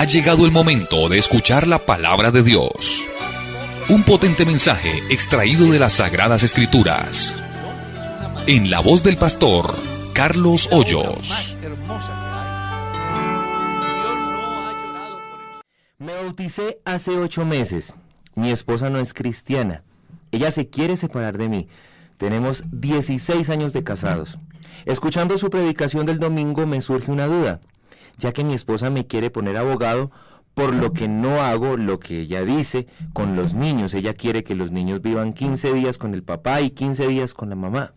Ha llegado el momento de escuchar la palabra de Dios. Un potente mensaje extraído de las Sagradas Escrituras. En la voz del pastor Carlos Hoyos. Me bauticé hace 8 meses. Mi esposa no es cristiana. Ella se quiere separar de mí. Tenemos 16 años de casados. Escuchando su predicación del domingo me surge una duda, ya que mi esposa me quiere poner abogado por lo que no hago lo que ella dice con los niños. Ella quiere que los niños vivan 15 días con el papá y 15 días con la mamá.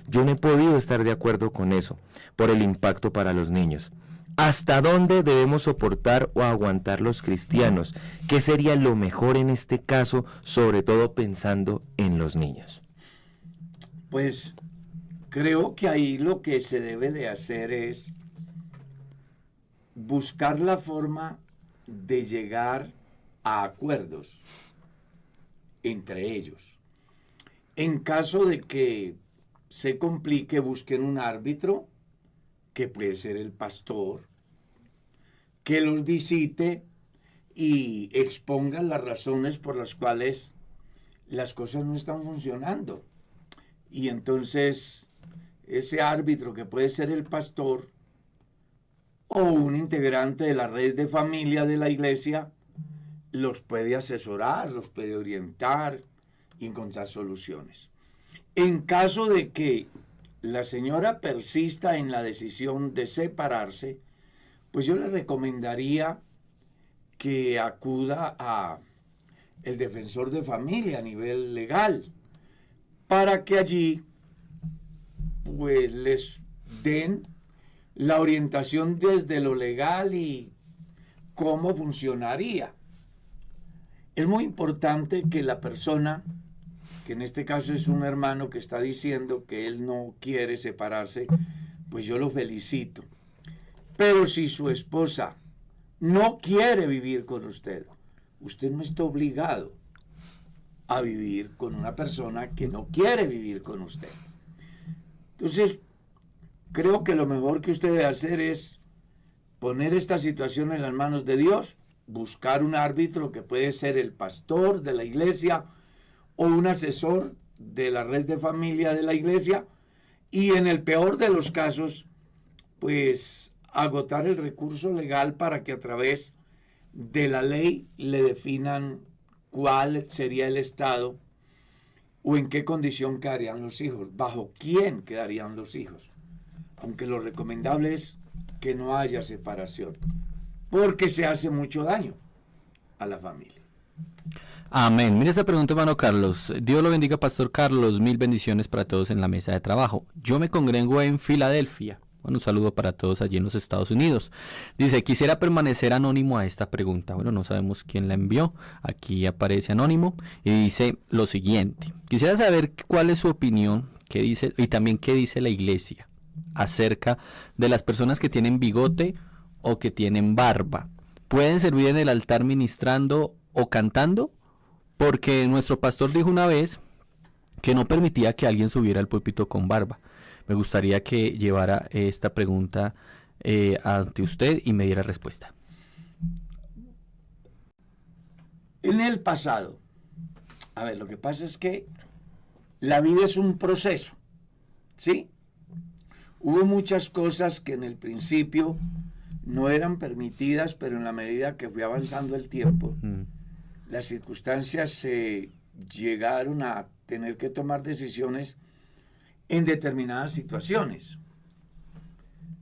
Yo no he podido estar de acuerdo con eso, por el impacto para los niños. ¿Hasta dónde debemos soportar o aguantar los cristianos? ¿Qué sería lo mejor en este caso, sobre todo pensando en los niños? Pues creo que ahí lo que se debe de hacer es buscar la forma de llegar a acuerdos entre ellos. En caso de que se complique, busquen un árbitro, que puede ser el pastor, que los visite y exponga las razones por las cuales las cosas no están funcionando. Y entonces ese árbitro, que puede ser el pastor o un integrante de la red de familia de la iglesia, los puede asesorar, los puede orientar y encontrar soluciones. En caso de que la señora persista en la decisión de separarse, pues yo le recomendaría que acuda a el defensor de familia a nivel legal, para que allí pues les den la orientación desde lo legal y cómo funcionaría. Es muy importante que la persona, que en este caso es un hermano que está diciendo que él no quiere separarse, pues yo lo felicito. Pero si su esposa no quiere vivir con usted, usted no está obligado a vivir con una persona que no quiere vivir con usted. Entonces, creo que lo mejor que usted debe hacer es poner esta situación en las manos de Dios, buscar un árbitro que puede ser el pastor de la iglesia o un asesor de la red de familia de la iglesia, y en el peor de los casos, pues agotar el recurso legal para que a través de la ley le definan cuál sería el estado o en qué condición quedarían los hijos, bajo quién quedarían los hijos. Aunque lo recomendable es que no haya separación, porque se hace mucho daño a la familia. Amén. Mira esta pregunta, hermano Carlos. Dios lo bendiga, Pastor Carlos. 1000 bendiciones para todos en la mesa de trabajo. Yo me congrego en Filadelfia. Bueno, un saludo para todos allí en los Estados Unidos. Dice, quisiera permanecer anónimo a esta pregunta. Bueno, no sabemos quién la envió. Aquí aparece anónimo. Y dice lo siguiente. Quisiera saber cuál es su opinión, qué dice, y también qué dice la iglesia acerca de las personas que tienen bigote o que tienen barba. ¿Pueden servir en el altar ministrando o cantando? Porque nuestro pastor dijo una vez que no permitía que alguien subiera al púlpito con barba. Me gustaría que llevara esta pregunta ante usted y me diera respuesta. En el pasado, a ver, lo que pasa es que la vida es un proceso, ¿sí? Hubo muchas cosas que en el principio no eran permitidas, pero en la medida que fue avanzando el tiempo, las circunstancias se llegaron a tener que tomar decisiones en determinadas situaciones.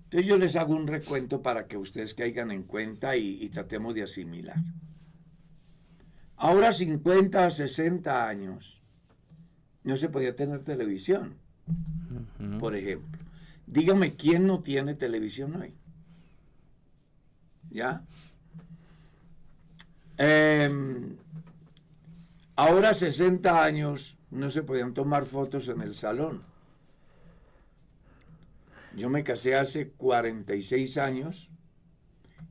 Entonces yo les hago un recuento para que ustedes caigan en cuenta y tratemos de asimilar. Ahora 50 a 60 años no se podía tener televisión, por ejemplo. Dígame, ¿quién no tiene televisión hoy? ¿Ya? Ahora 60 años no se podían tomar fotos en el salón. Yo me casé hace 46 años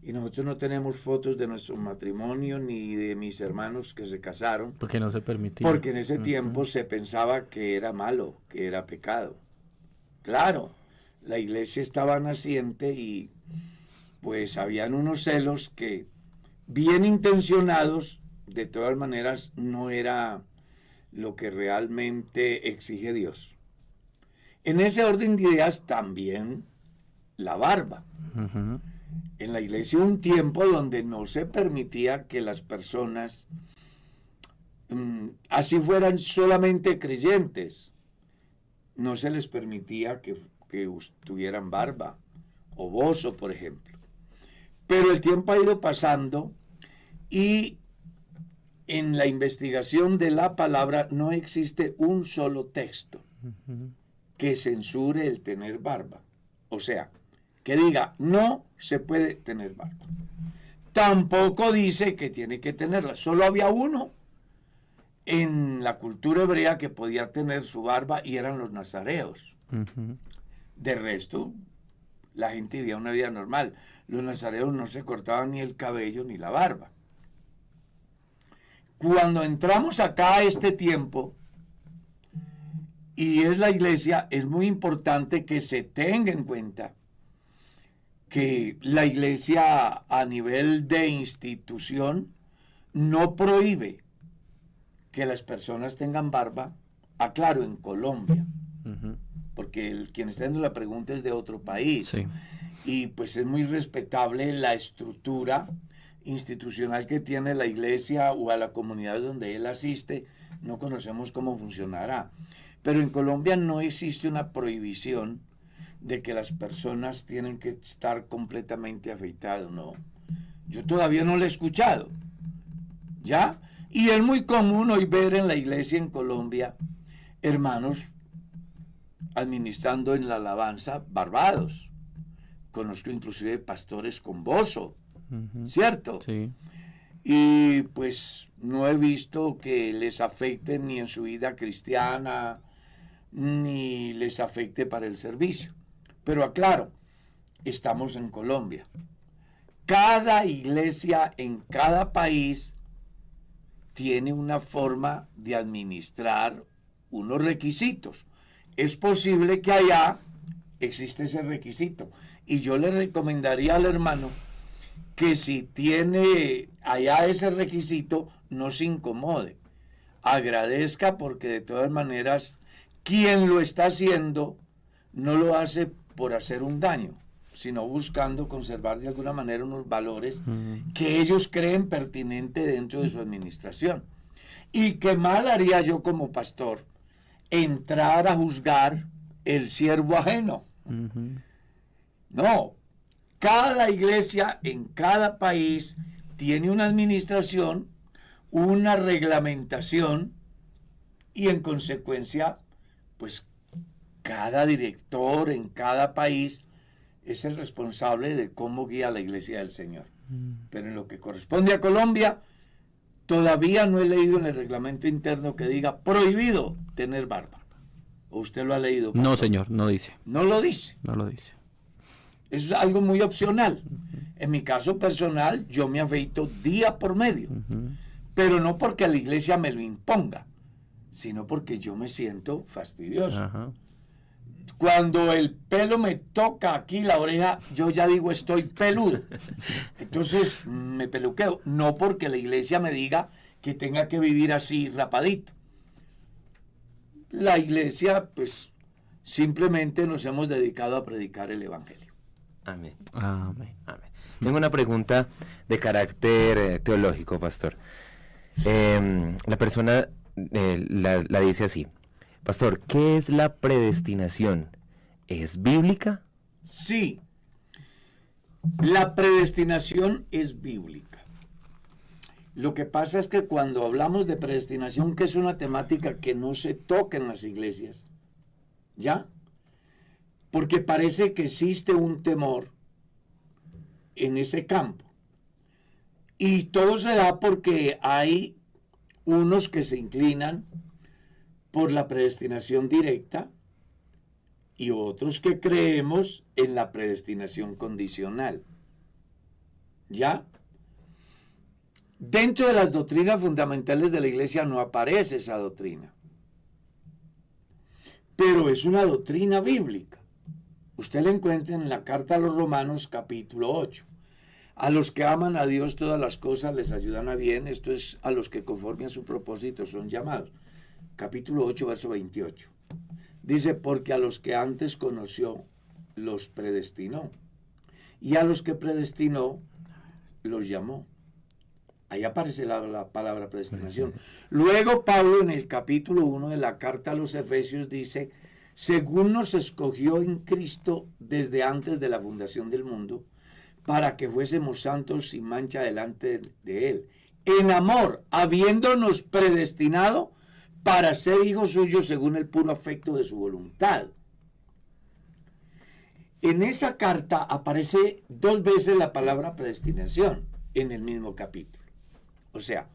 y nosotros no tenemos fotos de nuestro matrimonio ni de mis hermanos que se casaron. Porque no se permitía. Porque en ese tiempo se pensaba que era malo, que era pecado. Claro, la iglesia estaba naciente y pues habían unos celos que bien intencionados, de todas maneras no era lo que realmente exige Dios. En ese orden de ideas también la barba. Ujú. En la iglesia hubo un tiempo donde no se permitía que las personas, así fueran solamente creyentes, no se les permitía que tuvieran barba o bozo, por ejemplo. Pero el tiempo ha ido pasando y en la investigación de la palabra no existe un solo texto que censure el tener barba. O sea, que diga, no se puede tener barba. Tampoco dice que tiene que tenerla. Solo había uno en la cultura hebrea que podía tener su barba y eran los nazareos. Ujú. De resto, la gente vivía una vida normal. Los nazareos no se cortaban ni el cabello ni la barba. Cuando entramos acá a este tiempo, y es la iglesia, es muy importante que se tenga en cuenta que la iglesia a nivel de institución no prohíbe que las personas tengan barba, aclaro, en Colombia, Ujú. porque quien está haciendo la pregunta es de otro país. Sí. Y pues es muy respetable la estructura institucional que tiene la iglesia o a la comunidad donde él asiste. No conocemos cómo funcionará. Pero en Colombia no existe una prohibición de que las personas tienen que estar completamente afeitadas, no. Yo todavía no lo he escuchado, ¿ya? Y es muy común hoy ver en la iglesia en Colombia hermanos administrando en la alabanza barbados. Conozco inclusive pastores con bozo, Ujú. ¿cierto? Sí. Y pues no he visto que les afecte ni en su vida cristiana, ni les afecte para el servicio. Pero aclaro, estamos en Colombia. Cada iglesia en cada país tiene una forma de administrar unos requisitos. Es posible que allá existe ese requisito. Y yo le recomendaría al hermano que si tiene allá ese requisito, no se incomode. Agradezca porque de todas maneras, quien lo está haciendo no lo hace por hacer un daño, sino buscando conservar de alguna manera unos valores que ellos creen pertinente dentro de su administración. Y qué mal haría yo como pastor entrar a juzgar el siervo ajeno. Ujú. No, cada iglesia en cada país tiene una administración, una reglamentación y en consecuencia, pues cada director en cada país es el responsable de cómo guía la iglesia del Señor. Pero en lo que corresponde a Colombia, todavía no he leído en el reglamento interno que diga prohibido tener barba. ¿O usted lo ha leído, pastor? No, señor, no dice. No lo dice. No lo dice. Eso es algo muy opcional. En mi caso personal, yo me afeito día por medio. Pero no porque la iglesia me lo imponga, sino porque yo me siento fastidioso. Ajá. Cuando el pelo me toca aquí la oreja, yo ya digo estoy peludo. Entonces me peluqueo. No porque la iglesia me diga que tenga que vivir así rapadito. La iglesia, pues, simplemente nos hemos dedicado a predicar el evangelio. Amén. Amén. Amén. Tengo una pregunta de carácter teológico, pastor. La persona la dice así. Pastor, ¿qué es la predestinación? ¿Es bíblica? Sí, la predestinación es bíblica. Lo que pasa es que cuando hablamos de predestinación, que es una temática que no se toca en las iglesias, ¿ya? Porque parece que existe un temor en ese campo. Y todo se da porque hay unos que se inclinan por la predestinación directa y otros que creemos en la predestinación condicional. ¿Ya? Dentro de las doctrinas fundamentales de la iglesia no aparece esa doctrina. Pero es una doctrina bíblica. Usted la encuentra en la carta a los Romanos capítulo 8. A los que aman a Dios todas las cosas les ayudan a bien, esto es a los que conforme a su propósito son llamados. Capítulo 8, verso 28. Dice, porque a los que antes conoció, los predestinó. Y a los que predestinó, los llamó. Ahí aparece la palabra predestinación. Luego Pablo en el capítulo 1 de la carta a los Efesios dice, según nos escogió en Cristo desde antes de la fundación del mundo, para que fuésemos santos sin mancha delante de Él. En amor, habiéndonos predestinado para ser hijos suyos según el puro afecto de su voluntad. En esa carta aparece 2 veces la palabra predestinación en el mismo capítulo. O sea,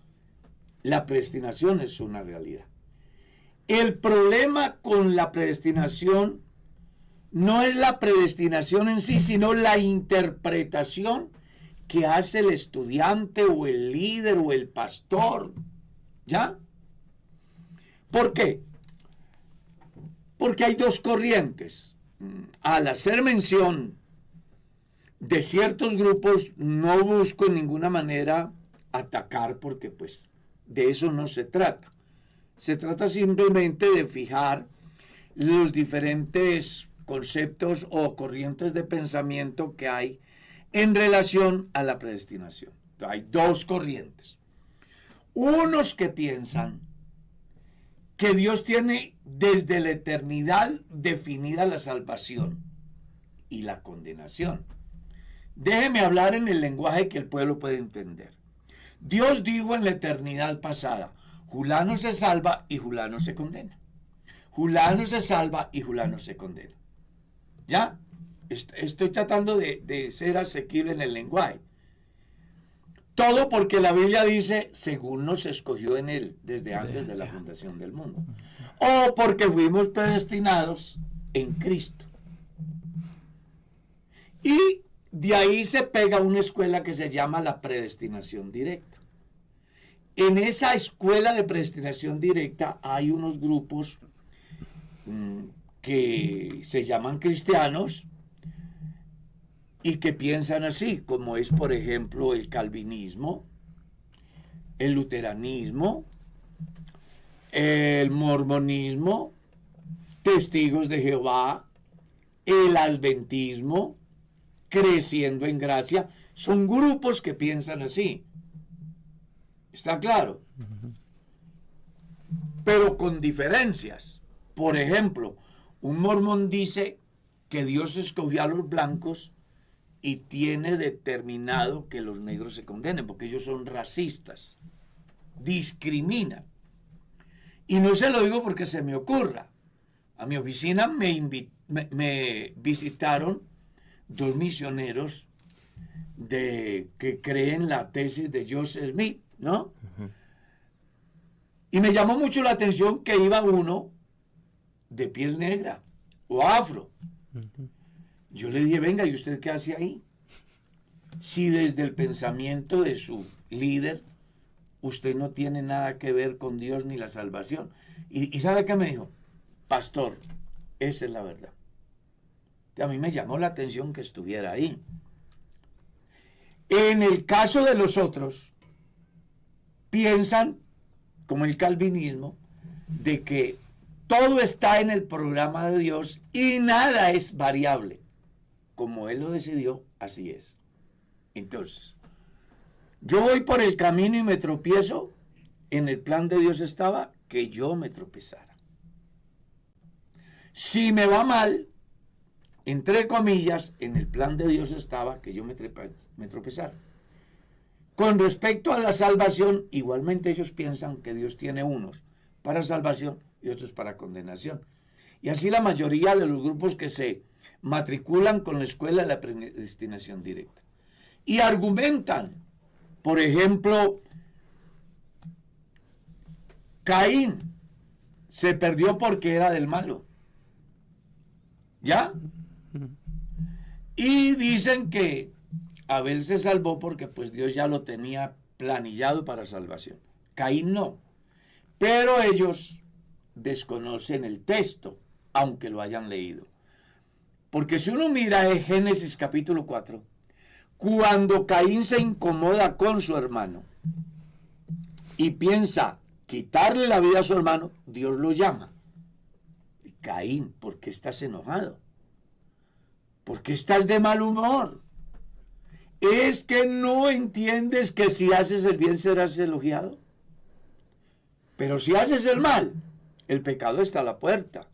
la predestinación es una realidad. El problema con la predestinación no es la predestinación en sí, sino la interpretación que hace el estudiante o el líder o el pastor. ¿Ya? ¿Por qué? Porque hay 2 corrientes. Al hacer mención de ciertos grupos, no busco en ninguna manera atacar, porque pues de eso no se trata. Se trata simplemente de fijar los diferentes conceptos o corrientes de pensamiento que hay en relación a la predestinación. Hay 2 corrientes. Unos que piensan que Dios tiene desde la eternidad definida la salvación y la condenación. Déjeme hablar en el lenguaje que el pueblo puede entender. Dios dijo en la eternidad pasada, Julano se salva y Julano se condena. Julano se salva y Julano se condena. ¿Ya? Estoy tratando de ser asequible en el lenguaje. Todo porque la Biblia dice, según nos escogió en Él desde antes de la fundación del mundo. O porque fuimos predestinados en Cristo. Y de ahí se pega una escuela que se llama la predestinación directa. En esa escuela de predestinación directa hay unos grupos que se llaman cristianos y que piensan así, como es por ejemplo el calvinismo, el luteranismo, el mormonismo, testigos de Jehová, el adventismo, creciendo en gracia. Son grupos que piensan así. ¿Está claro? Pero con diferencias. Por ejemplo, un mormón dice que Dios escogió a los blancos y tiene determinado que los negros se condenen, porque ellos son racistas, discriminan. Y no se lo digo porque se me ocurra. A mi oficina me visitaron 2 misioneros que creen la tesis de Joseph Smith, ¿no? Y me llamó mucho la atención que iba uno de piel negra o afro. Yo le dije, venga, ¿y usted qué hace ahí? Si desde el pensamiento de su líder usted no tiene nada que ver con Dios ni la salvación. ¿Y sabe qué me dijo? Pastor, esa es la verdad. A mí me llamó la atención que estuviera ahí. En el caso de los otros, piensan, como el calvinismo, de que todo está en el programa de Dios y nada es variable. Como Él lo decidió, así es. Entonces, yo voy por el camino y me tropiezo. En el plan de Dios estaba que yo me tropezara. Si me va mal, entre comillas, en el plan de Dios estaba que yo me tropezara. Con respecto a la salvación, igualmente ellos piensan que Dios tiene unos para salvación y otros para condenación. Y así la mayoría de los grupos que se matriculan con la escuela de la predestinación directa. Y argumentan, por ejemplo, Caín se perdió porque era del malo. ¿Ya? Y dicen que Abel se salvó porque pues Dios ya lo tenía planillado para salvación. Caín no. Pero ellos desconocen el texto, aunque lo hayan leído. Porque si uno mira en Génesis capítulo 4, Cuando Caín se incomoda con su hermano y piensa quitarle la vida a su hermano, Dios lo llama. Caín, ¿por qué estás enojado? ¿Por qué estás de mal humor? ¿Es que no entiendes que si haces el bien serás elogiado? Pero si haces el mal, el pecado está a la puerta.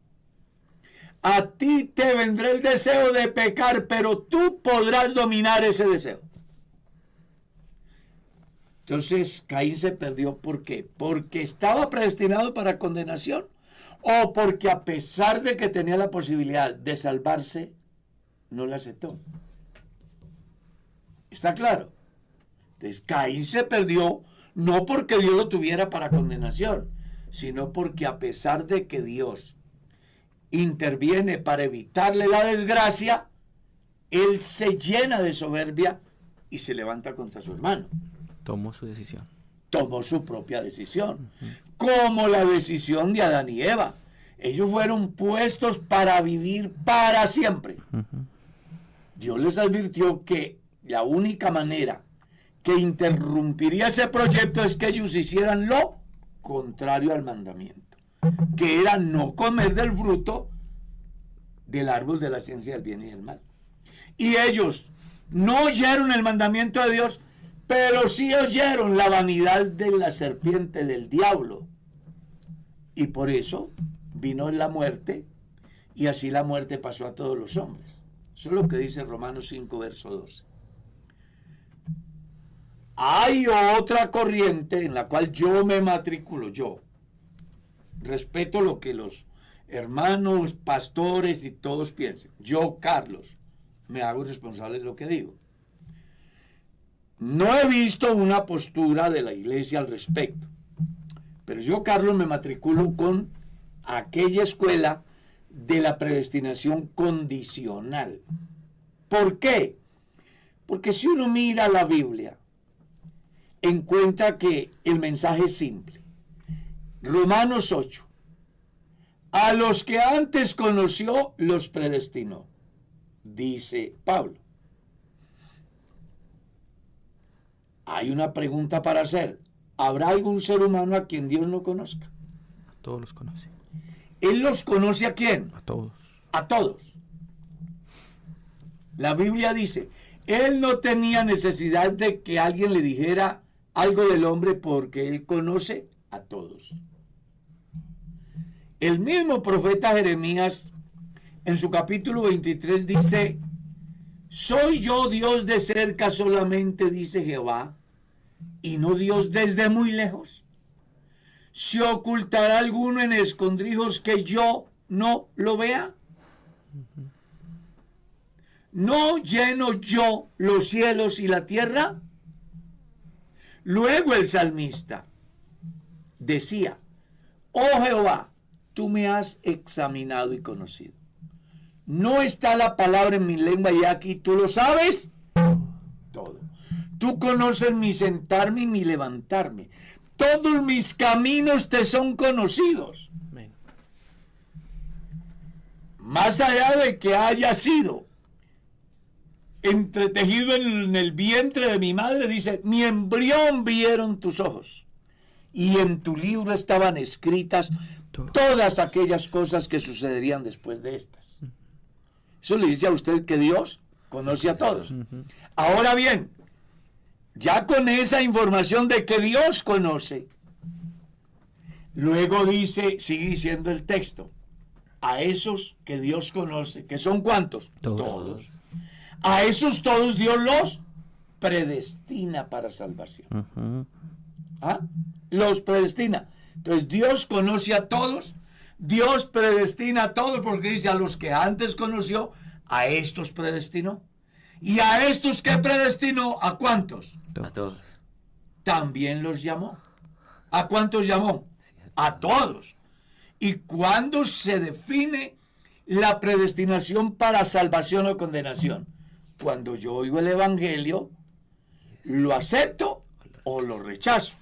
A ti te vendrá el deseo de pecar, pero tú podrás dominar ese deseo. Entonces Caín se perdió. ¿Por qué? ¿Porque estaba predestinado para condenación? ¿O porque a pesar de que tenía la posibilidad de salvarse, no la aceptó? ¿Está claro? Entonces Caín se perdió no porque Dios lo tuviera para condenación, sino porque a pesar de que Dios interviene para evitarle la desgracia, él se llena de soberbia y se levanta contra su hermano. Tomó su decisión. Tomó su propia decisión, como la decisión de Adán y Eva. Ellos fueron puestos para vivir para siempre. Dios les advirtió que la única manera que interrumpiría ese proyecto es que ellos hicieran lo contrario al mandamiento, que era no comer del fruto del árbol de la ciencia del bien y del mal. Y ellos no oyeron el mandamiento de Dios, pero sí oyeron la vanidad de la serpiente del diablo. Y por eso vino la muerte, y así la muerte pasó a todos los hombres. Eso es lo que dice Romanos 5, verso 12. Hay otra corriente en la cual yo me matriculo, yo respeto lo que los hermanos, pastores y todos piensen. Yo, Carlos, me hago responsable de lo que digo. No he visto una postura de la iglesia al respecto, pero yo, Carlos, me matriculo con aquella escuela de la predestinación condicional. ¿Por qué? Porque si uno mira la Biblia, encuentra que el mensaje es simple. Romanos 8. A los que antes conoció, los predestinó, dice Pablo. Hay una pregunta para hacer. ¿Habrá algún ser humano a quien Dios no conozca? A todos los conoce. ¿Él los conoce a quién? A todos. A todos. La Biblia dice, Él no tenía necesidad de que alguien le dijera algo del hombre porque Él conoce a todos. El mismo profeta Jeremías en su capítulo 23 dice, ¿soy yo Dios de cerca solamente, dice Jehová, y no Dios desde muy lejos? ¿Se ocultará alguno en escondrijos que yo no lo vea? ¿No lleno yo los cielos y la tierra? Luego el salmista decía, oh Jehová, tú me has examinado y conocido. No está la palabra en mi lengua y aquí tú lo sabes todo. Tú conoces mi sentarme y mi levantarme. Todos mis caminos te son conocidos. Amén. Más allá de que haya sido entretejido en el vientre de mi madre, dice, mi embrión vieron tus ojos, y en tu libro estaban escritas todas aquellas cosas que sucederían después de estas. Eso le dice a usted que Dios conoce a todos. Ahora bien, ya con esa información de que Dios conoce, luego dice, sigue diciendo el texto, a esos que Dios conoce, que son ¿cuántos? Todos. A esos todos Dios los predestina para salvación. ¿Ah? Los predestina. Entonces Dios conoce a todos, Dios predestina a todos, porque dice a los que antes conoció, a estos predestinó. Y a estos que predestinó, ¿a cuántos? A todos. También los llamó. ¿A cuántos llamó? A todos. ¿Y cuándo se define la predestinación para salvación o condenación? Cuando yo oigo el evangelio, lo acepto o lo rechazo.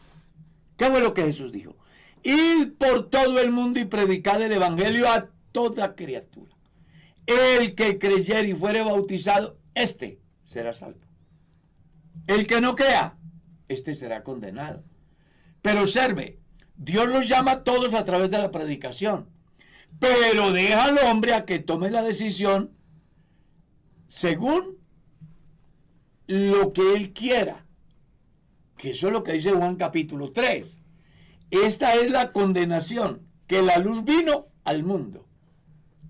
¿Qué fue lo que Jesús dijo? Id por todo el mundo y predicad el evangelio a toda criatura. El que creyere y fuere bautizado, este será salvo. El que no crea, este será condenado. Pero observe, Dios los llama a todos a través de la predicación, pero deja al hombre a que tome la decisión según lo que él quiera, que eso es lo que dice Juan capítulo 3. Esta es la condenación, que la luz vino al mundo.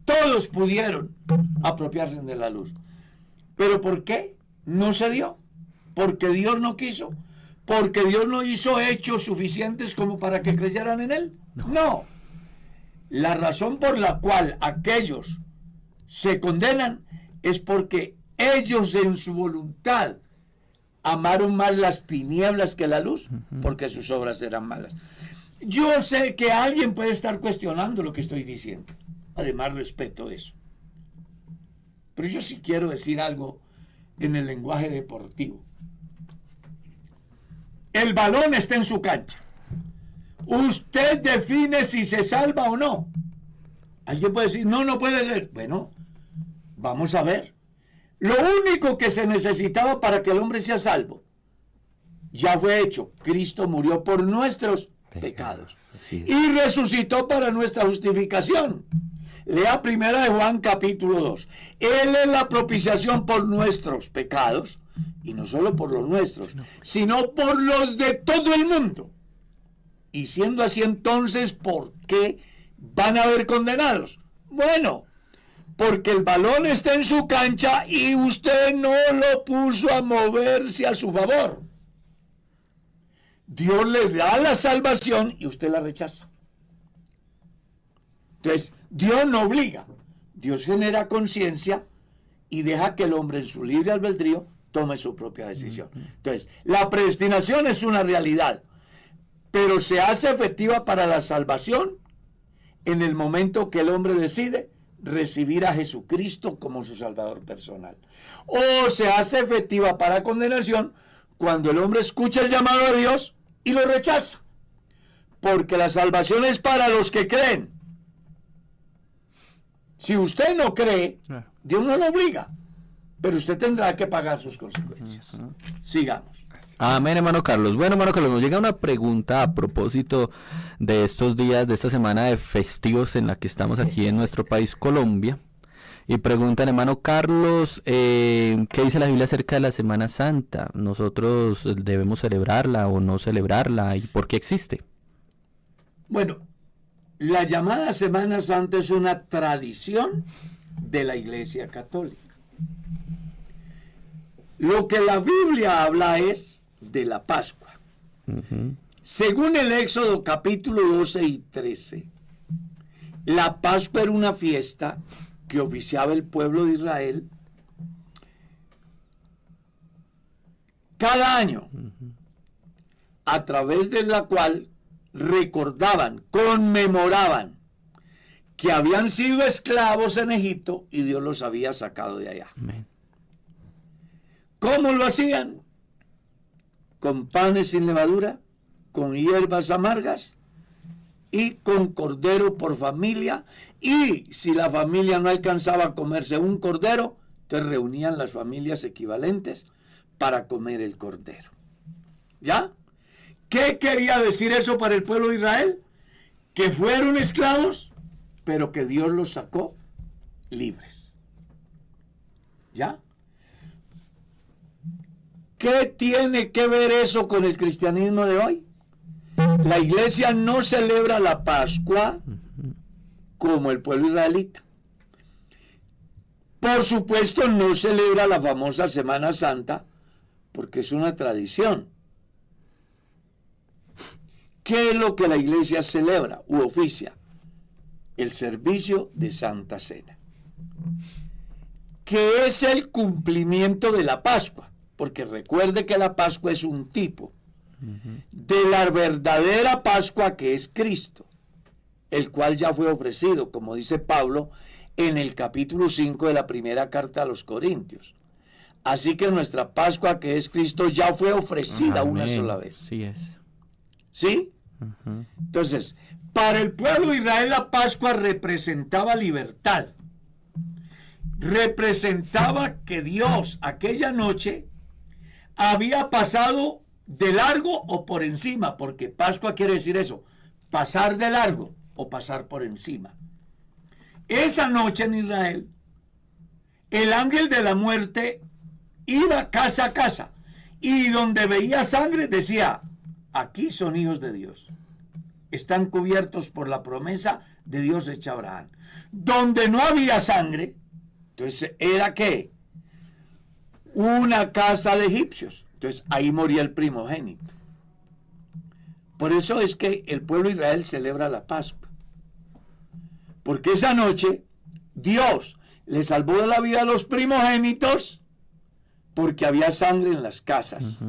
Todos pudieron apropiarse de la luz. ¿Pero por qué no se dio? Porque Dios no quiso. Porque Dios no hizo hechos suficientes como para que creyeran en Él. No. La razón por la cual aquellos se condenan es porque ellos en su voluntad amaron más las tinieblas que la luz, porque sus obras eran malas. Yo sé que alguien puede estar cuestionando lo que estoy diciendo. Además, respeto eso. Pero yo sí quiero decir algo en el lenguaje deportivo. El balón está en su cancha. Usted define si se salva o no. Alguien puede decir, no puede ser. Bueno, vamos a ver. Lo único que se necesitaba para que el hombre sea salvo ya fue hecho. Cristo murió por nuestros pecados y resucitó para nuestra justificación. Lea primera de Juan capítulo 2. Él es la propiciación por nuestros pecados, y no solo por los nuestros, sino por los de todo el mundo. Y siendo así, entonces, ¿por qué van a haber condenados? Bueno, porque el balón está en su cancha y usted no lo puso a moverse a su favor. Dios le da la salvación y usted la rechaza. Entonces, Dios no obliga. Dios genera conciencia y deja que el hombre en su libre albedrío tome su propia decisión. Entonces, la predestinación es una realidad, pero se hace efectiva para la salvación en el momento que el hombre decide recibir a Jesucristo como su Salvador personal. O se hace efectiva para condenación cuando el hombre escucha el llamado de Dios y lo rechaza. Porque la salvación es para los que creen. Si usted no cree, Dios no lo obliga, pero usted tendrá que pagar sus consecuencias. Sigamos. Amén, hermano Carlos. Bueno, hermano Carlos, nos llega una pregunta a propósito de estos días, de esta semana de festivos en la que estamos aquí en nuestro país, Colombia. Y preguntan, hermano Carlos, ¿qué dice la Biblia acerca de la Semana Santa? ¿Nosotros debemos celebrarla o no celebrarla? ¿Y por qué existe? Bueno, la llamada Semana Santa es una tradición de la Iglesia Católica. Lo que la Biblia habla es de la Pascua. Según el Éxodo capítulo 12 y 13, la Pascua era una fiesta que oficiaba el pueblo de Israel cada año, a través de la cual recordaban, conmemoraban que habían sido esclavos en Egipto y Dios los había sacado de allá. Amén. ¿Cómo lo hacían? Con panes sin levadura, con hierbas amargas y con cordero por familia. Y si la familia no alcanzaba a comerse un cordero, entonces reunían las familias equivalentes para comer el cordero. ¿Ya? ¿Qué quería decir eso para el pueblo de Israel? Que fueron esclavos, pero que Dios los sacó libres. ¿Ya? ¿Qué tiene que ver eso con el cristianismo de hoy? La iglesia no celebra la Pascua como el pueblo israelita. Por supuesto, no celebra la famosa Semana Santa porque es una tradición. ¿Qué es lo que la iglesia celebra u oficia? El servicio de Santa Cena, que es el cumplimiento de la Pascua. Porque recuerde que la Pascua es un tipo de la verdadera Pascua que es Cristo, el cual ya fue ofrecido, como dice Pablo en el capítulo 5 de la primera carta a los Corintios. Así que nuestra Pascua que es Cristo ya fue ofrecida Amén. Una sola vez. Sí es. ¿Sí? Entonces, para el pueblo de Israel la Pascua representaba libertad. Representaba que Dios aquella noche había pasado de largo o por encima, porque Pascua quiere decir eso, pasar de largo o pasar por encima. Esa noche en Israel, el ángel de la muerte iba casa a casa y donde veía sangre decía, aquí son hijos de Dios, están cubiertos por la promesa de Dios hecha a Abraham. Donde no había sangre, entonces era ¿qué? Una casa de egipcios. Entonces ahí moría el primogénito. Por eso es que el pueblo de Israel celebra la Pascua. Porque esa noche Dios le salvó de la vida a los primogénitos porque había sangre en las casas,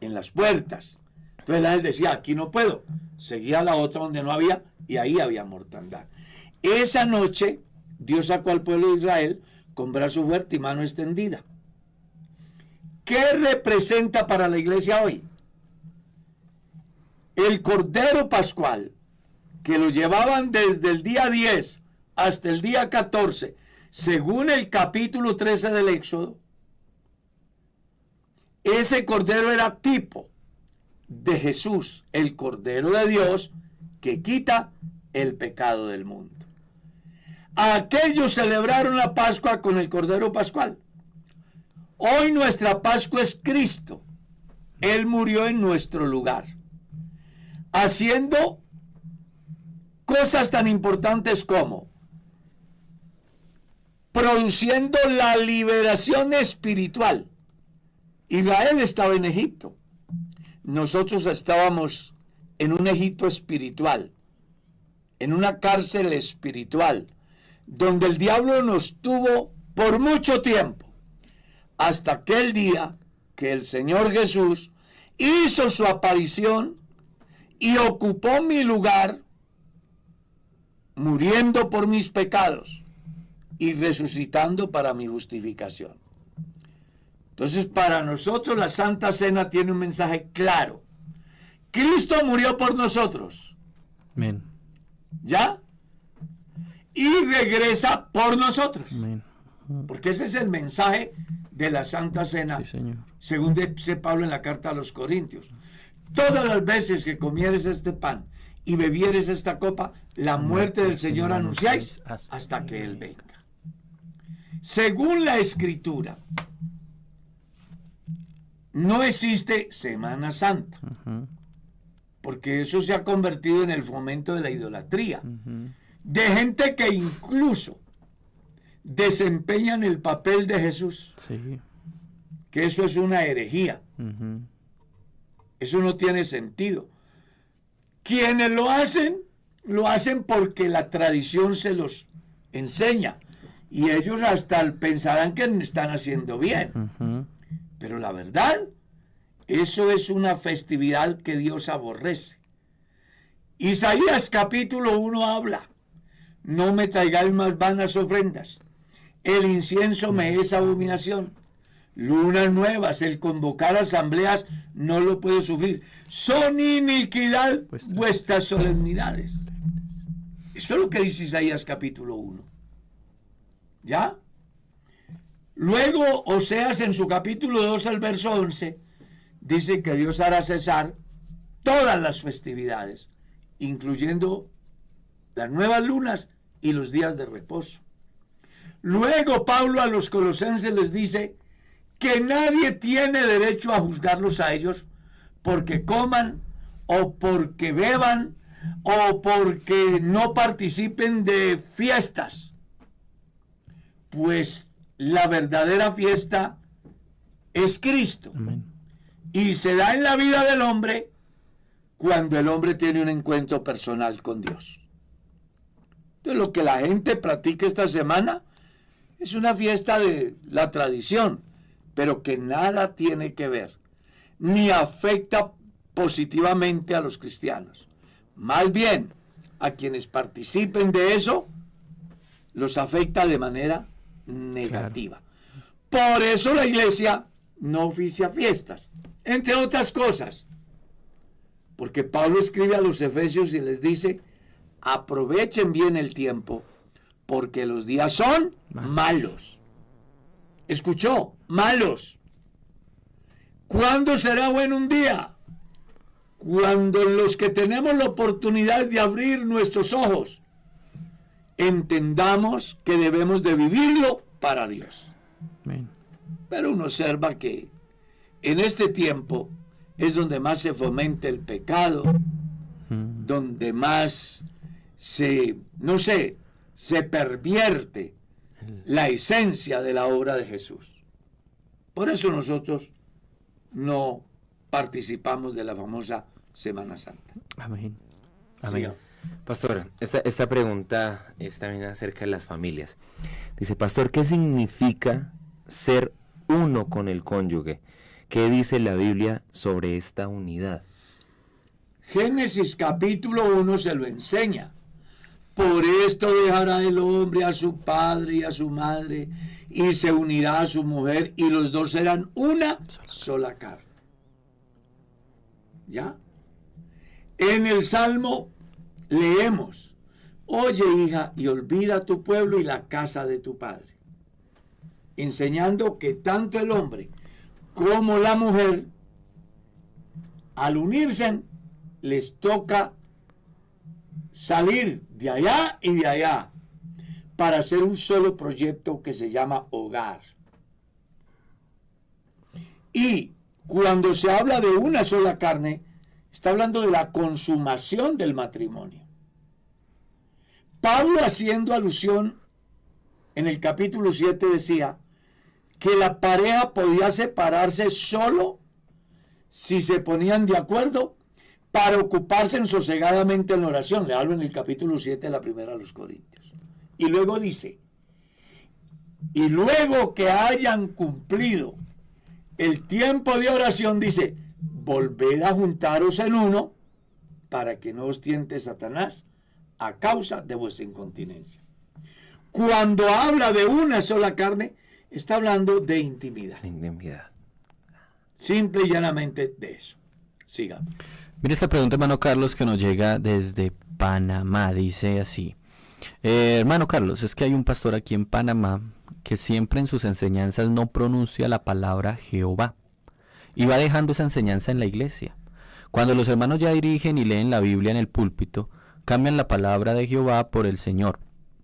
en las puertas. Entonces el ángel decía, aquí no puedo. Seguía a la otra donde no había y ahí había mortandad. Esa noche Dios sacó al pueblo de Israel con brazo fuerte y mano extendida. ¿Qué representa para la iglesia hoy? El Cordero Pascual, que lo llevaban desde el día 10 hasta el día 14, según el capítulo 13 del Éxodo. Ese Cordero era tipo de Jesús, el Cordero de Dios, que quita el pecado del mundo. Aquellos celebraron la Pascua con el Cordero Pascual. Hoy nuestra Pascua es Cristo. Él murió en nuestro lugar, haciendo cosas tan importantes como produciendo la liberación espiritual. Israel estaba en Egipto. Nosotros estábamos en un Egipto espiritual, en una cárcel espiritual, donde el diablo nos tuvo por mucho tiempo, hasta aquel día que el Señor Jesús hizo su aparición y ocupó mi lugar, muriendo por mis pecados y resucitando para mi justificación. Entonces, para nosotros la Santa Cena tiene un mensaje claro. Cristo murió por nosotros. Amén. ¿Ya? Y regresa por nosotros. Amén. Porque ese es el mensaje de la Santa Cena, Sí, Señor. según dice Pablo en la carta a los Corintios. Todas las veces que comieres este pan y bebieres esta copa, la muerte del Señor anunciáis hasta que Él venga. Según la Escritura, no existe Semana Santa, porque eso se ha convertido en el fomento de la idolatría, de gente que incluso desempeñan el papel de Jesús, Sí. que eso es una herejía. Eso no tiene sentido. Quienes lo hacen porque la tradición se los enseña, y ellos hasta pensarán que están haciendo bien. Pero la verdad, eso es una festividad que Dios aborrece. Isaías capítulo 1 habla: no me traigáis más vanas ofrendas, el incienso me es abominación, lunas nuevas, el convocar asambleas no lo puedo sufrir, son iniquidad vuestras solemnidades. Eso es lo que dice Isaías capítulo 1. ¿Ya? Luego Oseas en su capítulo 2 al verso 11 dice que Dios hará cesar todas las festividades, incluyendo las nuevas lunas y los días de reposo. Luego Pablo a los colosenses les dice que nadie tiene derecho a juzgarlos a ellos porque coman o porque beban o porque no participen de fiestas. Pues la verdadera fiesta es Cristo. Amén. Y se da en la vida del hombre cuando el hombre tiene un encuentro personal con Dios. Entonces, lo que la gente practica esta semana es una fiesta de la tradición, pero que nada tiene que ver, ni afecta positivamente a los cristianos. Más bien, a quienes participen de eso, los afecta de manera negativa. Por eso la iglesia no oficia fiestas, entre otras cosas, porque Pablo escribe a los efesios y les dice: aprovechen bien el tiempo, porque los días son malos. ¿Escuchó? Malos. ¿Cuándo será bueno un día? Cuando los que tenemos la oportunidad de abrir nuestros ojos entendamos que debemos de vivirlo para Dios. Amén. Pero uno observa que en este tiempo es donde más se fomenta el pecado, donde más se pervierte la esencia de la obra de Jesús. Por eso nosotros no participamos de la famosa Semana Santa. Amén. Amén. Pastor, esta pregunta es también acerca de las familias. Dice, pastor, ¿qué significa ser uno con el cónyuge? ¿Qué dice la Biblia sobre esta unidad? Génesis capítulo 1 se lo enseña. Por esto dejará el hombre a su padre y a su madre y se unirá a su mujer y los dos serán una sola carne. ¿Ya? En el Salmo leemos, oye hija y olvida tu pueblo y la casa de tu padre, enseñando que tanto el hombre como la mujer al unirse les toca salir de allá y de allá para hacer un solo proyecto que se llama hogar. Y cuando se habla de una sola carne, está hablando de la consumación del matrimonio. Pablo, haciendo alusión en el capítulo 7, decía que la pareja podía separarse solo si se ponían de acuerdo para ocuparse sosegadamente en la oración. Le hablo en el capítulo 7 de la primera a los Corintios. Y luego dice, y luego que hayan cumplido el tiempo de oración, dice, volved a juntaros en uno para que no os tiente Satanás a causa de vuestra incontinencia. Cuando habla de una sola carne, está hablando de intimidad. Intimidad. Simple y llanamente de eso. Sigamos. Mira esta pregunta, hermano Carlos, que nos llega desde Panamá. Dice así. Hermano Carlos, es que hay un pastor aquí en Panamá que siempre en sus enseñanzas no pronuncia la palabra Jehová y va dejando esa enseñanza en la iglesia. Cuando los hermanos ya dirigen y leen la Biblia en el púlpito, cambian la palabra de Jehová por el Señor.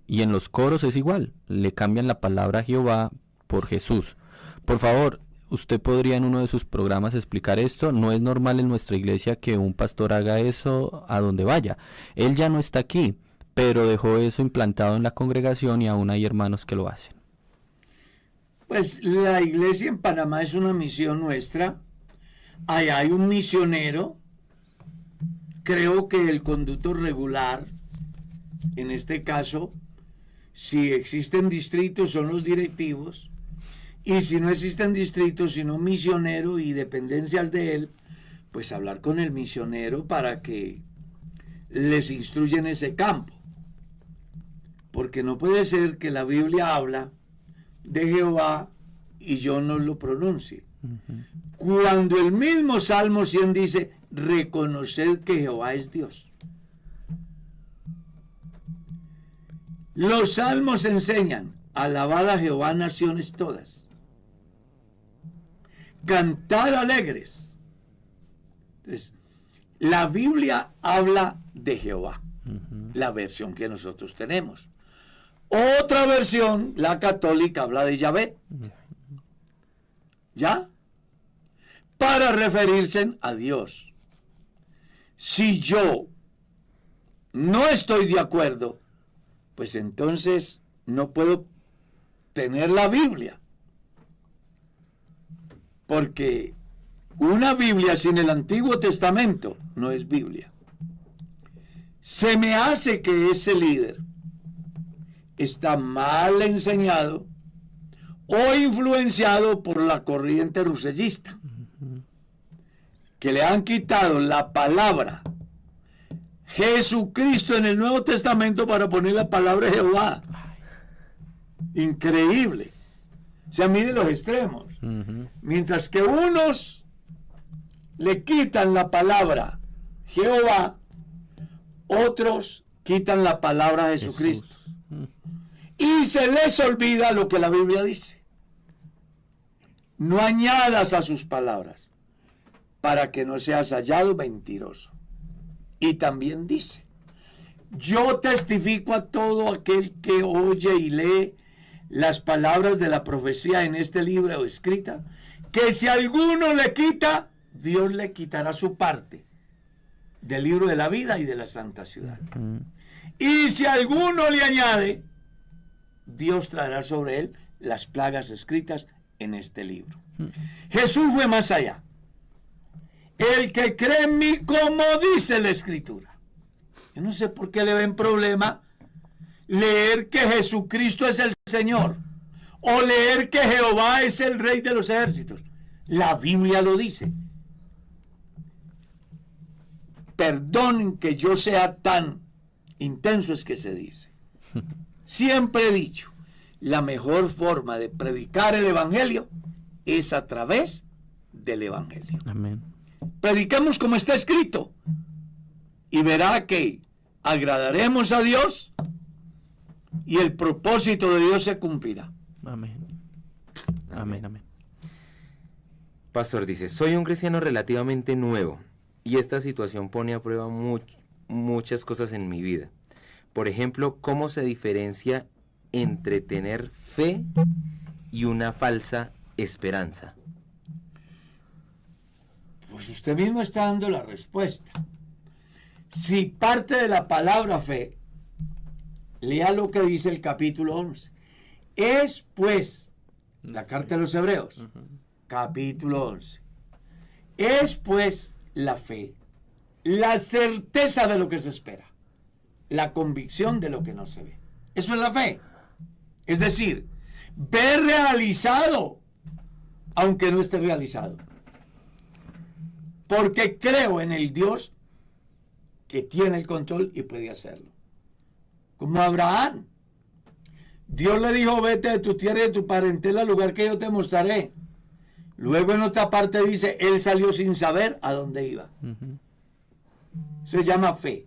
Y en los coros es igual, le cambian la palabra Jehová por Jesús. Por favor, ¿usted podría en uno de sus programas explicar esto? No es normal en nuestra iglesia que un pastor haga eso a donde vaya. Él ya no está aquí, pero dejó eso implantado en la congregación y aún hay hermanos que lo hacen. Pues la iglesia en Panamá es una misión nuestra. Ahí hay un misionero. Creo que el conducto regular, en este caso, si existen distritos son los directivos, y si no existen distritos sino misionero y dependencias de él, pues hablar con el misionero para que les instruya en ese campo. Porque no puede ser que la Biblia habla de Jehová y yo no lo pronuncie. Cuando el mismo Salmo 100 dice, reconoced que Jehová es Dios. Los salmos enseñan, alabad a Jehová naciones todas, cantad alegres. Entonces, la Biblia habla de Jehová, la versión que nosotros tenemos. Otra versión, la católica, habla de Yahvé. ¿Ya? Para referirse a Dios. Si yo no estoy de acuerdo, pues entonces no puedo tener la Biblia. Porque una Biblia sin el Antiguo Testamento no es Biblia. Se me hace que ese líder está mal enseñado o influenciado por la corriente rusellista, que le han quitado la palabra Jesucristo en el Nuevo Testamento para poner la palabra Jehová. Increíble. O sea, miren los extremos. Mientras que unos le quitan la palabra Jehová, otros quitan la palabra Jesucristo. Y se les olvida lo que la Biblia dice. No añadas a sus palabras, para que no seas hallado mentiroso. Y también dice, yo testifico a todo aquel que oye y lee las palabras de la profecía en este libro escrita, que si alguno le quita, Dios le quitará su parte del libro de la vida y de la santa ciudad. Y si alguno le añade, Dios traerá sobre él las plagas escritas en este libro. Jesús fue más allá. El que cree en mí, como dice la Escritura. Yo no sé por qué le ven problema leer que Jesucristo es el Señor o leer que Jehová es el Rey de los ejércitos. La Biblia lo dice. Perdonen que yo sea tan intenso, es que se dice. Siempre he dicho, la mejor forma de predicar el Evangelio es a través del Evangelio. Amén. Prediquemos como está escrito y verá que agradaremos a Dios y el propósito de Dios se cumplirá. Amén. Amén, amén. Pastor dice, soy un cristiano relativamente nuevo y esta situación pone a prueba muchas cosas en mi vida. Por ejemplo, ¿cómo se diferencia entre tener fe y una falsa esperanza? Pues usted mismo está dando la respuesta. Si parte de la palabra fe, lea lo que dice el capítulo 11. Es pues, la carta de los Hebreos, capítulo 11. Es pues la fe, la certeza de lo que se espera, la convicción de lo que no se ve. Eso es la fe. Es decir, ver realizado, aunque no esté realizado. Porque creo en el Dios que tiene el control y puede hacerlo. Como Abraham. Dios le dijo, vete de tu tierra y de tu parentela al lugar que yo te mostraré. Luego en otra parte dice, él salió sin saber a dónde iba. Se llama fe.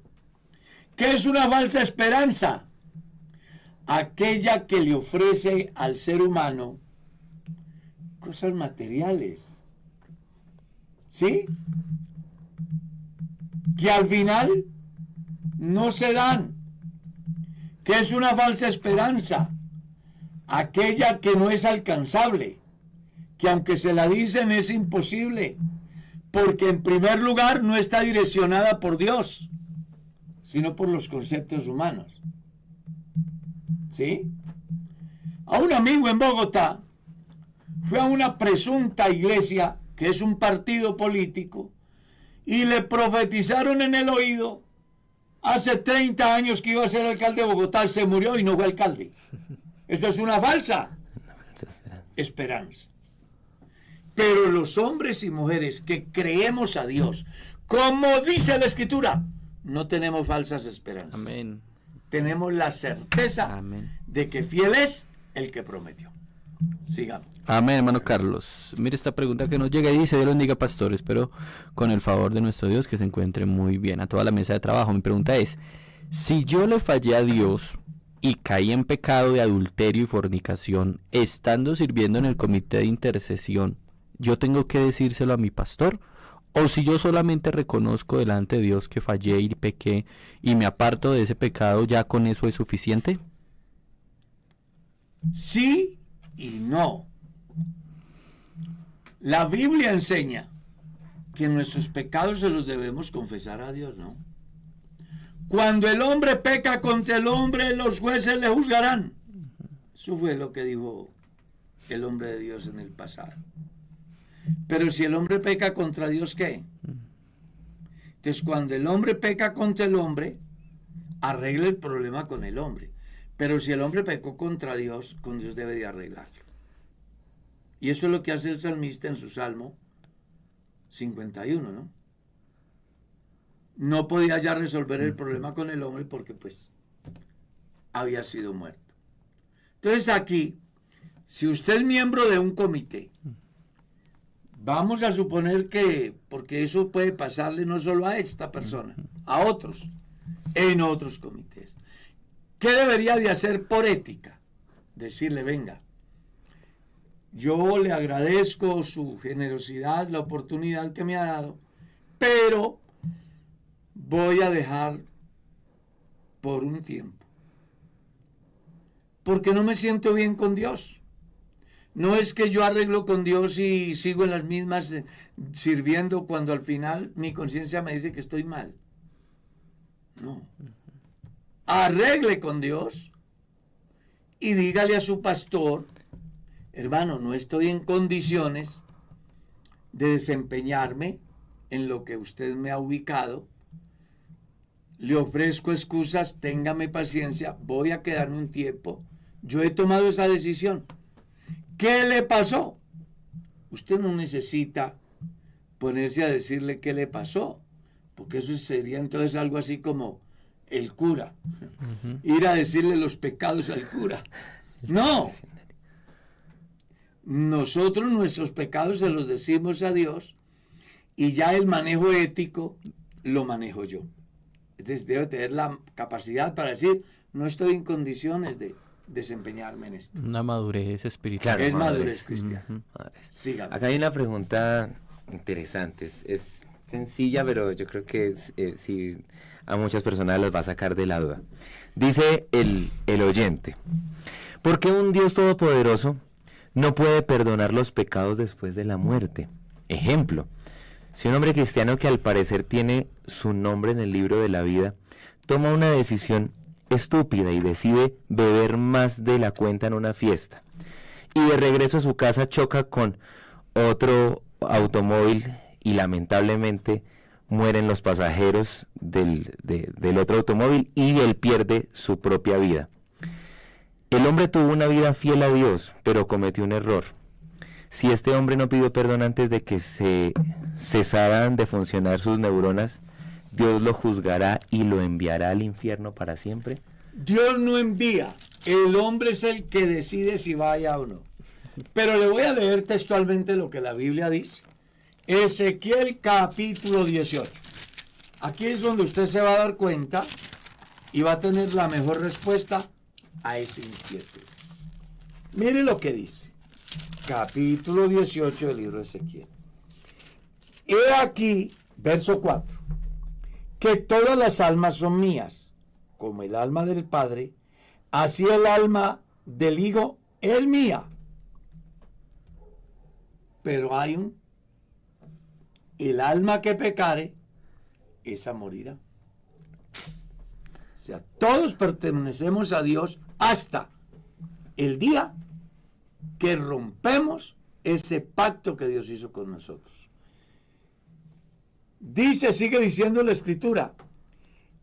¿Qué es una falsa esperanza? Aquella que le ofrece al ser humano cosas materiales. ¿Sí? Que al final no se dan. ¿Qué es una falsa esperanza? Aquella que no es alcanzable, que aunque se la dicen es imposible, porque en primer lugar no está direccionada por Dios, sino por los conceptos humanos. ¿Sí? A un amigo en Bogotá fue a una presunta iglesia que es un partido político, y le profetizaron en el oído hace 30 años que iba a ser alcalde de Bogotá, se murió y no fue alcalde. Eso es una falsa esperanza. Pero los hombres y mujeres que creemos a Dios, como dice la Escritura, no tenemos falsas esperanzas. Amén. Tenemos la certeza de que fiel es el que prometió. Sigamos. Amén, hermano Carlos. Mire esta pregunta que nos llega y dice, Dios lo bendiga, pastor, espero con el favor de nuestro Dios que se encuentre muy bien a toda la mesa de trabajo. Mi pregunta es, si yo le fallé a Dios y caí en pecado de adulterio y fornicación, estando sirviendo en el comité de intercesión, ¿yo tengo que decírselo a mi pastor? ¿O si yo solamente reconozco delante de Dios que fallé y pequé y me aparto de ese pecado, ya con eso es suficiente? Sí y no. La Biblia enseña que nuestros pecados se los debemos confesar a Dios, ¿no? Cuando el hombre peca contra el hombre, los jueces le juzgarán. Eso fue lo que dijo el hombre de Dios en el pasado. Pero si el hombre peca contra Dios, ¿qué? Entonces, cuando el hombre peca contra el hombre, arregla el problema con el hombre. Pero si el hombre pecó contra Dios, con Dios debe de arreglarlo. Y eso es lo que hace el salmista en su Salmo 51, ¿no? No podía ya resolver el problema con el hombre porque, pues, había sido muerto. Entonces aquí, si usted es miembro de un comité, vamos a suponer que, porque eso puede pasarle no solo a esta persona, a otros, en otros comités. ¿Qué debería de hacer por ética? Decirle, venga, Yo le agradezco su generosidad, la oportunidad que me ha dado, pero voy a dejar por un tiempo. Porque no me siento bien con Dios. No es que yo arreglo con Dios y sigo en las mismas sirviendo cuando al final mi conciencia me dice que estoy mal. No. Arregle con Dios y dígale a su pastor: hermano, no estoy en condiciones de desempeñarme en lo que usted me ha ubicado. Le ofrezco excusas, téngame paciencia, voy a quedarme un tiempo. Yo he tomado esa decisión. ¿Qué le pasó? Usted no necesita ponerse a decirle qué le pasó, porque eso sería entonces algo así como el cura. Ir a decirle los pecados al cura. No. Nosotros nuestros pecados se los decimos a Dios y ya el manejo ético lo manejo yo. Entonces debo tener la capacidad para decir: no estoy en condiciones de desempeñarme en esto. Una madurez espiritual. Claro, Es madurez cristiana. Madurez. Sígame. Acá hay una pregunta interesante. Es sencilla, pero yo creo que sí, a muchas personas las va a sacar de la duda. Dice el oyente: ¿por qué un Dios todopoderoso no puede perdonar los pecados después de la muerte? Ejemplo: si un hombre cristiano que al parecer tiene su nombre en el libro de la vida toma una decisión estúpida y decide beber más de la cuenta en una fiesta, y de regreso a su casa choca con otro automóvil y lamentablemente mueren los pasajeros del otro automóvil y él pierde su propia vida. El hombre tuvo una vida fiel a Dios, pero cometió un error. Si este hombre no pidió perdón antes de que se cesaran de funcionar sus neuronas, ¿Dios lo juzgará y lo enviará al infierno para siempre? Dios no envía, el hombre es el que decide si vaya o no. Pero le voy a leer textualmente lo que la Biblia dice. Ezequiel capítulo 18. Aquí es donde usted se va a dar cuenta y va a tener la mejor respuesta a ese inquietud. Mire lo que dice. Capítulo 18 del libro de Ezequiel. He aquí, verso 4, que todas las almas son mías, como el alma del Padre, así el alma del Hijo es mía. Pero hay el alma que pecare, esa morirá. O sea, todos pertenecemos a Dios hasta el día que rompemos ese pacto que Dios hizo con nosotros. Dice, sigue diciendo la Escritura: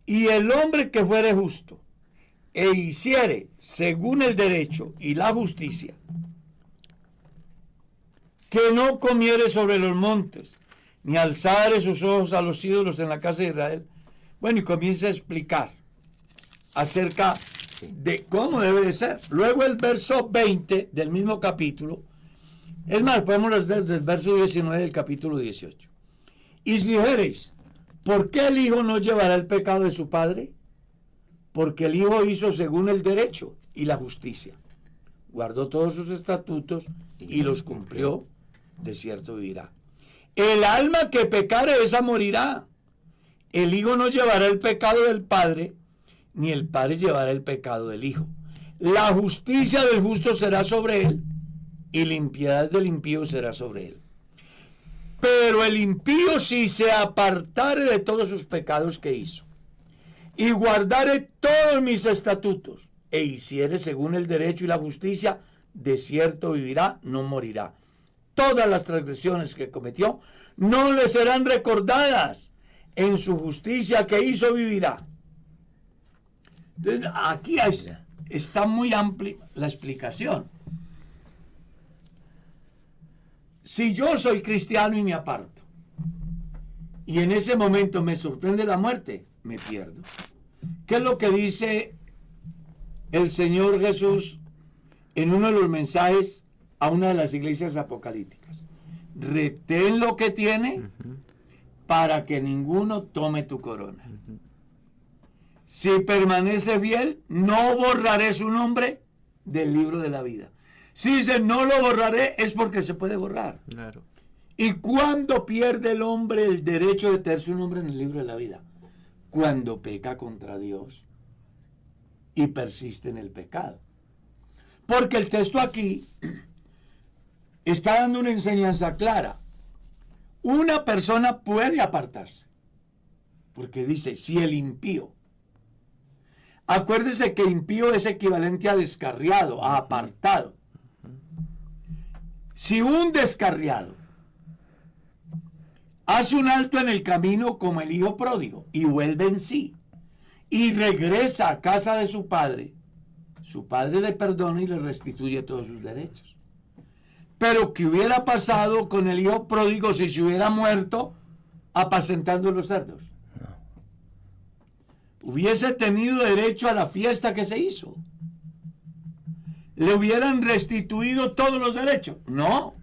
y el hombre que fuere justo e hiciere según el derecho y la justicia, que no comiere sobre los montes, ni alzare sus ojos a los ídolos en la casa de Israel. Bueno, y comienza a explicar acerca de cómo debe de ser. Luego el verso 20 del mismo capítulo, es más, podemos leer desde el verso 19 del capítulo 18. Y si dijereis: ¿por qué el Hijo no llevará el pecado de su Padre? Porque el Hijo hizo según el derecho y la justicia. Guardó todos sus estatutos y los cumplió, de cierto vivirá. El alma que pecare, esa morirá. El Hijo no llevará el pecado del Padre, ni el Padre llevará el pecado del Hijo. La justicia del justo será sobre él, y la impiedad del impío será sobre él. Pero el impío, si se apartare de todos sus pecados que hizo, y guardare todos mis estatutos, e hiciere según el derecho y la justicia, de cierto vivirá, no morirá. Todas las transgresiones que cometió no le serán recordadas. En su justicia que hizo vivirá. Entonces, aquí está muy amplia la explicación. Si yo soy cristiano y me aparto, y en ese momento me sorprende la muerte, me pierdo. ¿Qué es lo que dice el Señor Jesús en uno de los mensajes a una de las iglesias apocalípticas? Retén lo que tiene para que ninguno tome tu corona. Si permanece fiel, no borraré su nombre del libro de la vida. Si dice no lo borraré, es porque se puede borrar. Claro. ¿Y cuándo pierde el hombre el derecho de tener su nombre en el libro de la vida? Cuando peca contra Dios y persiste en el pecado. Porque el texto aquí está dando una enseñanza clara. Una persona puede apartarse. Porque dice, si el impío. Acuérdese que impío es equivalente a descarriado, a apartado. Si un descarriado hace un alto en el camino como el hijo pródigo y vuelve en sí y regresa a casa de su padre le perdona y le restituye todos sus derechos. Pero ¿qué hubiera pasado con el hijo pródigo si se hubiera muerto apacentando los cerdos? Hubiese tenido derecho a la fiesta que se hizo. ¿Le hubieran restituido todos los derechos? No.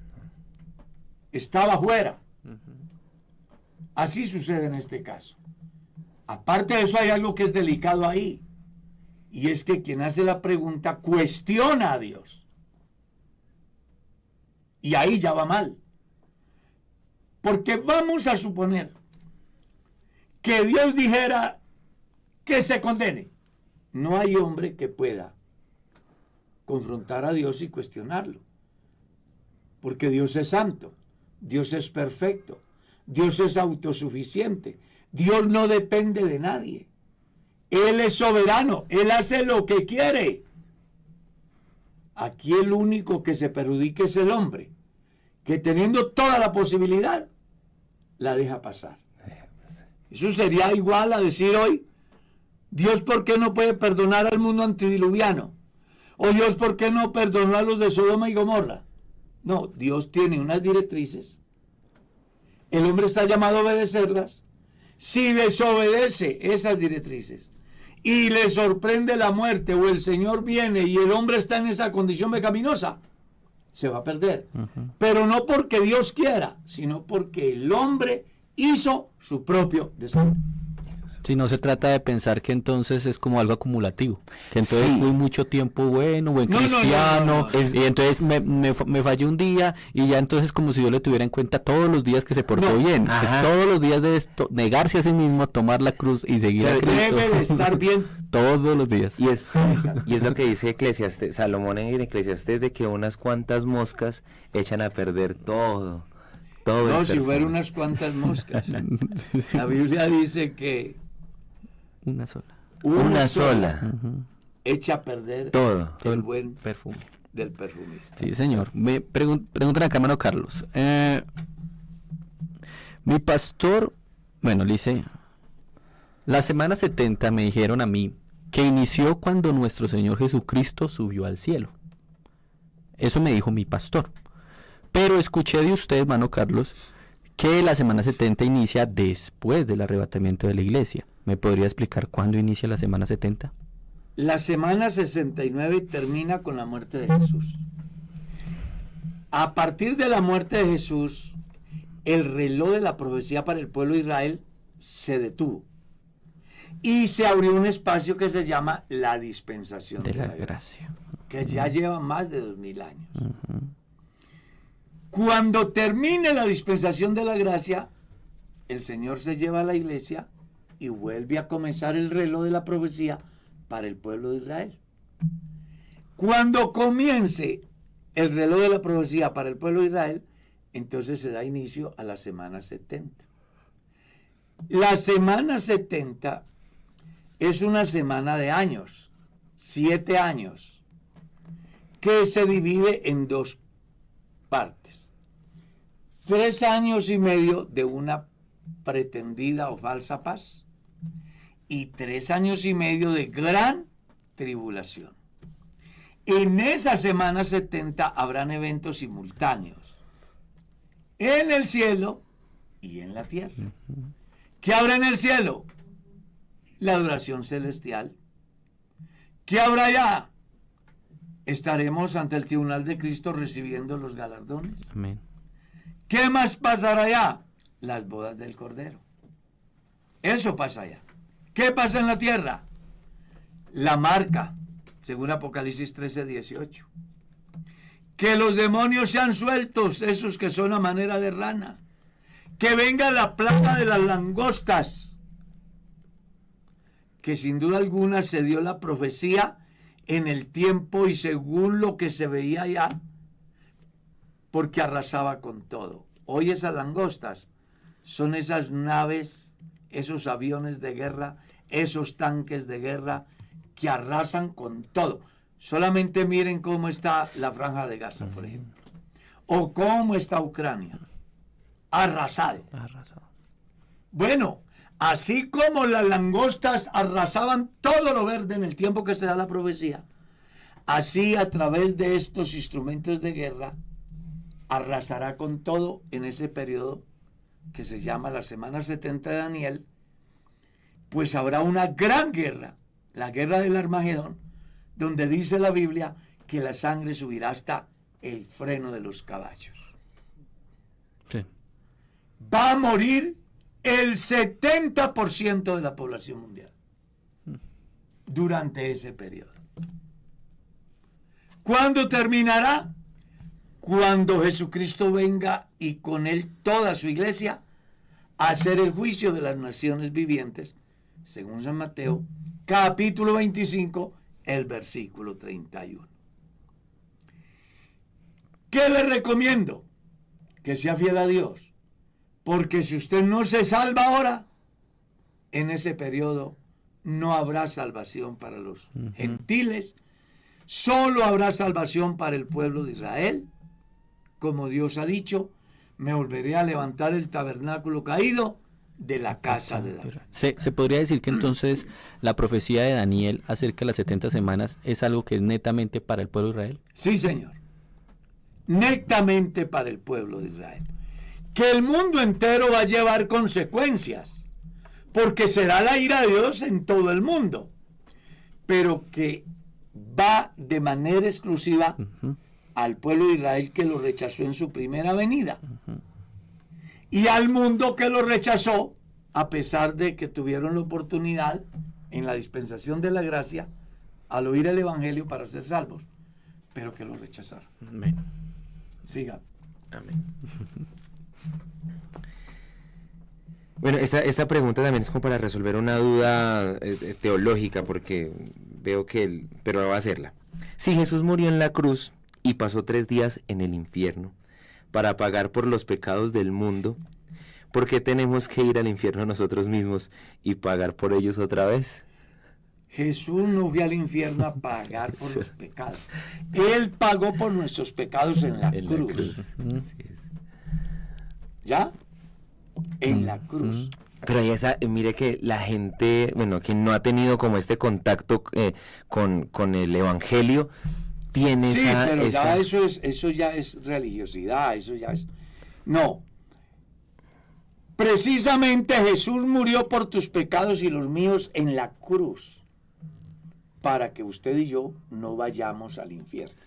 Estaba fuera. Así sucede en este caso. Aparte de eso, hay algo que es delicado ahí. Y es que quien hace la pregunta cuestiona a Dios. Y ahí ya va mal. Porque vamos a suponer que Dios dijera que se condene. No hay hombre que pueda confrontar a Dios y cuestionarlo. Porque Dios es santo, Dios es perfecto, Dios es autosuficiente, Dios no depende de nadie. Él es soberano, Él hace lo que quiere. Aquí el único que se perjudica es el hombre, que teniendo toda la posibilidad, la deja pasar. Eso sería igual a decir hoy, Dios, ¿por qué no puede perdonar al mundo antediluviano? O Dios, ¿por qué no perdonó a los de Sodoma y Gomorra? No, Dios tiene unas directrices. El hombre está llamado a obedecerlas. Si desobedece esas directrices y le sorprende la muerte o el Señor viene y el hombre está en esa condición pecaminosa, se va a perder. Pero no porque Dios quiera, sino porque el hombre hizo su propio destino. Si no se trata de pensar que entonces es como algo acumulativo, que entonces Sí. fui mucho tiempo bueno, buen cristiano, y entonces me fallé un día y ya entonces como si yo le tuviera en cuenta todos los días que se portó bien. Pues todos los días debe negarse a sí mismo, tomar la cruz y seguir a Cristo. Debe de estar bien. Todos los días. Y es lo que dice Eclesiastés, Salomón en Eclesiastés, de que unas cuantas moscas echan a perder todo. No, el si perfume. fueran unas cuantas moscas. La Biblia dice que Una sola. Una sola. echa a perder Todo. el buen Perfume. del perfumista. Sí, señor. Me preguntan acá, hermano Carlos. Mi pastor, bueno, le dice, la semana 70 me dijeron a mí que inició cuando nuestro Señor Jesucristo subió al cielo. Eso me dijo mi pastor. Pero escuché de usted, hermano Carlos, que la semana 70 inicia después del arrebatamiento de la iglesia. ¿Me podría explicar cuándo inicia la semana 70? La semana 69 termina con la muerte de Jesús. A partir de la muerte de Jesús, el reloj de la profecía para el pueblo de Israel se detuvo. Y se abrió un espacio que se llama la dispensación De la gracia. que ya lleva más de 2000 años. Cuando termine la dispensación de la gracia, el Señor se lleva a la iglesia y vuelve a comenzar el reloj de la profecía para el pueblo de Israel. Cuando comience el reloj de la profecía para el pueblo de Israel, entonces se da inicio a la semana 70. La semana 70 es una semana de años, 7 años, que se divide en dos partes. 3 años y medio de una pretendida o falsa paz y 3 años y medio de gran tribulación. En esa semana 70 habrán eventos simultáneos en el cielo y en la tierra. ¿Qué habrá en el cielo? La adoración celestial. ¿Qué habrá allá? Estaremos ante el tribunal de Cristo recibiendo los galardones. Amén. ¿Qué más pasará allá? Las bodas del Cordero. Eso pasa allá. ¿Qué pasa en la tierra? La marca, según Apocalipsis 13:18. Que los demonios sean sueltos, esos que son a manera de rana. Que venga la plaga de las langostas. Que sin duda alguna se dio la profecía en el tiempo y según lo que se veía ya, porque arrasaba con todo. Hoy esas langostas son esas naves, esos aviones de guerra, esos tanques de guerra que arrasan con todo. Solamente miren cómo está la Franja de Gaza, por ejemplo. O cómo está Ucrania. Arrasado. Bueno, así como las langostas arrasaban todo lo verde en el tiempo que se da la profecía, así a través de estos instrumentos de guerra, arrasará con todo en ese periodo que se llama la semana 70 de Daniel, pues habrá una gran guerra, la guerra del Armagedón, donde dice la Biblia que la sangre subirá hasta el freno de los caballos. Sí. Va a morir el 70% de la población mundial durante ese periodo. ¿Cuándo terminará? Cuando Jesucristo venga y con él toda su iglesia a hacer el juicio de las naciones vivientes, según San Mateo, capítulo 25, el versículo 31. ¿Qué le recomiendo? Que sea fiel a Dios, porque si usted no se salva ahora, en ese periodo no habrá salvación para los gentiles, solo habrá salvación para el pueblo de Israel. Como Dios ha dicho, me volveré a levantar el tabernáculo caído de la casa de David. ¿Se podría decir que entonces la profecía de Daniel acerca de las 70 semanas es algo que es netamente para el pueblo de Israel? Sí, señor. Netamente para el pueblo de Israel. Que el mundo entero va a llevar consecuencias, porque será la ira de Dios en todo el mundo, pero que va de manera exclusiva al pueblo de Israel que lo rechazó en su primera venida, y al mundo que lo rechazó a pesar de que tuvieron la oportunidad en la dispensación de la gracia al oír el evangelio para ser salvos, pero que lo rechazaron. Amén. Siga. Amén. Bueno, esta pregunta también es como para resolver una duda teológica, porque veo que pero voy a hacerla. Si Jesús murió en la cruz y pasó 3 días en el infierno para pagar por los pecados del mundo, ¿por qué tenemos que ir al infierno nosotros mismos y pagar por ellos otra vez? Jesús no fue al infierno a pagar por los pecados. Él pagó por nuestros pecados en la cruz. ¿Ya? En la cruz. Pero ahí mire que la gente, bueno, que no ha tenido como este contacto con el evangelio, tiene sí, esa... pero ya eso ya es religiosidad, eso ya es... No. Precisamente Jesús murió por tus pecados y los míos en la cruz, para que usted y yo no vayamos al infierno.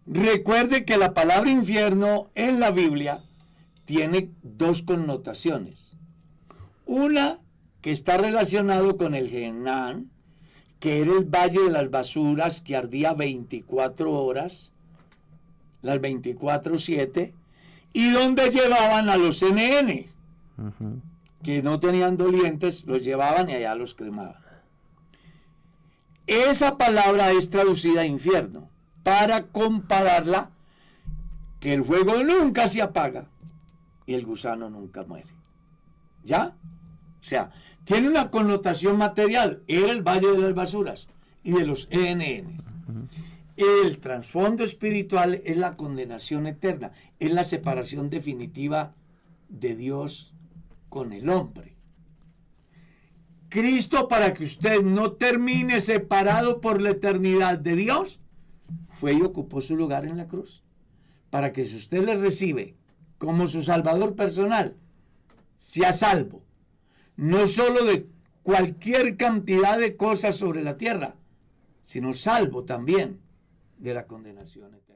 Recuerde que la palabra infierno en la Biblia tiene 2 connotaciones. Una que está relacionado con el Gehenam, que era el valle de las basuras que ardía 24 horas, las 24/7, y donde llevaban a los NN, que no tenían dolientes, los llevaban y allá los cremaban. Esa palabra es traducida a infierno, para compararla, que el fuego nunca se apaga y el gusano nunca muere. ¿Ya? O sea, tiene una connotación material. Era el valle de las basuras y de los ENN. El trasfondo espiritual es la condenación eterna, es la separación definitiva de Dios con el hombre. Cristo, para que usted no termine separado por la eternidad de Dios, fue y ocupó su lugar en la cruz, para que si usted le recibe como su salvador personal, sea salvo, no solo de cualquier cantidad de cosas sobre la tierra, sino salvo también de la condenación eterna.